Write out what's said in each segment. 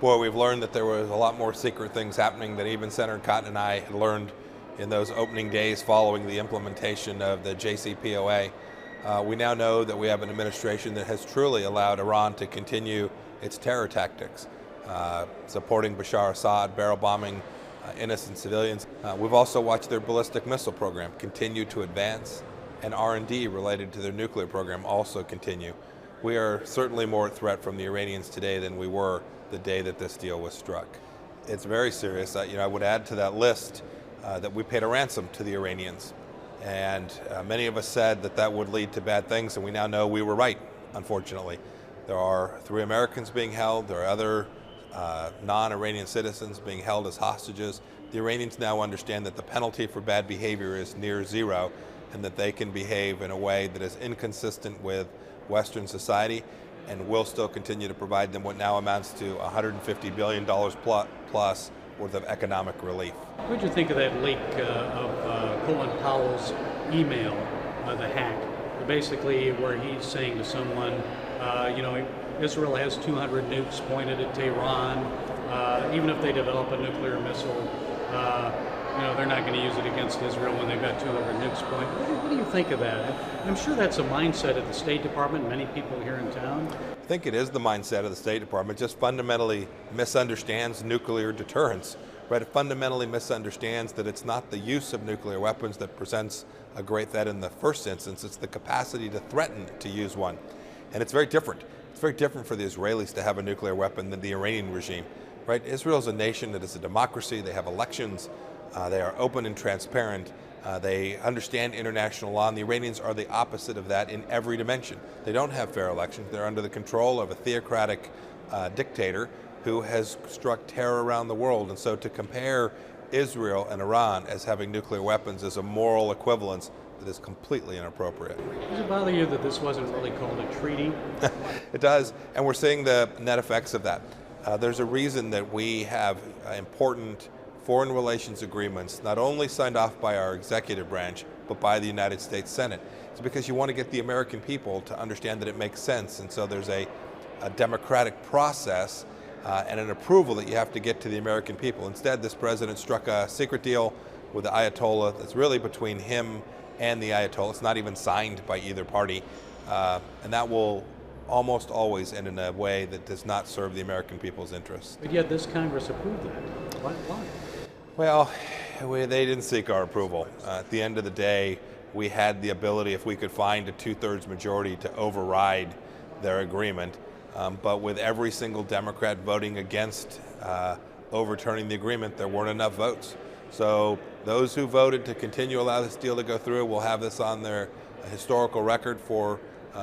Boy, we've learned that there was a lot more secret things happening than even Senator Cotton and I had learned in those opening days following the implementation of the JCPOA. We now know that we have an administration that has truly allowed Iran to continue its terror tactics, supporting Bashar Assad, barrel bombing innocent civilians. We've also watched their ballistic missile program continue to advance, and R&D related to their nuclear program also continue. We are certainly more at threat from the Iranians today than we were the day that this deal was struck. It's very serious. I would add to that list that we paid a ransom to the Iranians. And many of us said that that would lead to bad things, and we now know we were right, unfortunately. There are 3 Americans being held. There are other non-Iranian citizens being held as hostages. The Iranians now understand that the penalty for bad behavior is near zero, and that they can behave in a way that is inconsistent with Western society, and will still continue to provide them what now amounts to $150 billion plus worth of economic relief. What did you think of that leak of Colin Powell's email, the hack? Basically, where he's saying to someone, Israel has 200 nukes pointed at Tehran. Even if they develop a nuclear missile, they're not going to use it against Israel when they've got 200 nukes pointed. What do you think of that? I'm sure that's a mindset of the State Department, many people here in town. I think it is the mindset of the State Department. It just fundamentally misunderstands nuclear deterrence. Right? It fundamentally misunderstands that it's not the use of nuclear weapons that presents a great threat in the first instance. It's the capacity to threaten to use one. And it's very different. It's very different for the Israelis to have a nuclear weapon than the Iranian regime. Right? Israel is a nation that is a democracy. They have elections. They are open and transparent. They understand international law, and the Iranians are the opposite of that in every dimension. They don't have fair elections. They're under the control of a theocratic dictator who has struck terror around the world. And so to compare Israel and Iran as having nuclear weapons is a moral equivalence that is completely inappropriate. Does it bother you that this wasn't really called a treaty? It does, and we're seeing the net effects of that. There's a reason that we have important foreign relations agreements not only signed off by our executive branch, but by the United States Senate. It's because you want to get the American people to understand that it makes sense, and so there's a democratic process and an approval that you have to get to the American people. Instead, this president struck a secret deal with the Ayatollah that's really between him and the Ayatollah. It's not even signed by either party, and that will almost always end in a way that does not serve the American people's interests. But yet this Congress approved that. Why? Well, they didn't seek our approval. At the end of the day, we had the ability, if we could find a 2/3 majority, to override their agreement. But with every single Democrat voting against overturning the agreement, there weren't enough votes. So those who voted to continue to allow this deal to go through will have this on their historical record for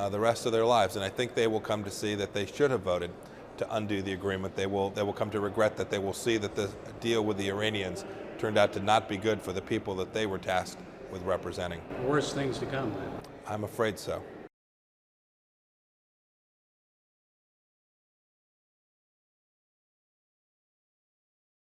the rest of their lives. And I think they will come to see that they should have voted to undo the agreement. They will come to regret that. They will see that the deal with the Iranians turned out to not be good for the people that they were tasked with representing. Worse things to come then. I'm afraid so.